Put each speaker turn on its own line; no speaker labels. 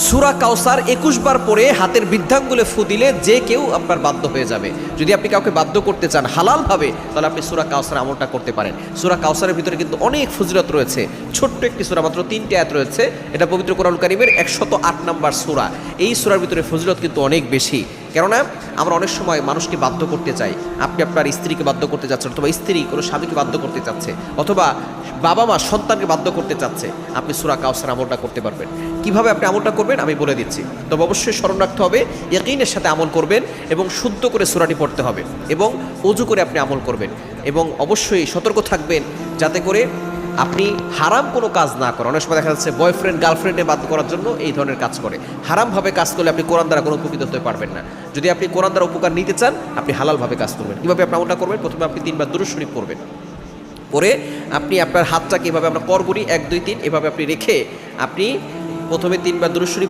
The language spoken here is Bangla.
সূরা কাউসার 21 বার পরে হাতের বৃদ্ধাঙ্গুলে ফু দিলে যে কেউ আপনার বাধ্য হয়ে যাবে। যদি আপনি কাউকে বাধ্য করতে চান হালালভাবে, তাহলে আপনি সূরা কাউসার আমলটা করতে পারেন। সূরা কাউসারের ভিতরে কিন্তু অনেক ফজিলত রয়েছে। ছোট্ট একটি সূরা, মাত্র 3টি আয়াত রয়েছে। এটা পবিত্র কোরআনুল কারীমের 108 নম্বর সূরা। এই সূরার ভিতরে ফজিলত কিন্তু অনেক বেশি। কেননা আমরা অনেক সময় মানুষকে বাধ্য করতে চাই। আপনি আপনার স্ত্রীকে বাধ্য করতে চাচ্ছেন, অথবা স্ত্রী কোনো স্বামীকে বাধ্য করতে চাচ্ছে, অথবা বাবা মা সন্তানকে বাধ্য করতে চাচ্ছে, আপনি সূরা কাউসার আমলটা করতে পারবেন। কিভাবে আপনি আমলটা করবেন আমি বলে দিচ্ছি। তবে অবশ্যই স্মরণ রাখতে হবে, ইয়াকিনের সাথে আমল করবেন এবং শুদ্ধ করে সূরাটি পড়তে হবে এবং ওযু করে আপনি আমল করবেন। এবং অবশ্যই সতর্ক থাকবেন যাতে করে আপনি হারাম কোনো কাজ না করেন। অনেক সময় দেখা যাচ্ছে বয়ফ্রেন্ড গার্লফ্রেন্ডে বাধ্য করার জন্য এই ধরনের কাজ করে। হারামভাবে কাজ করলে আপনি কোরআন দ্বারা কোনো উপকৃত হতে পারবেন না। যদি আপনি কোরআন দ্বারা উপকার নিতে চান, আপনি হালালভাবে কাজ করবেন। কীভাবে আপনি আমলটা করবেন? প্রথমে আপনি 3 বার দুরূদ শরীফ পড়বেন। পরে আপনি আপনার হাতটাকে এভাবে, আমরা কর করি 1 2 3, এভাবে আপনি রেখে আপনি প্রথমে 3 বার দুরূদ শরীফ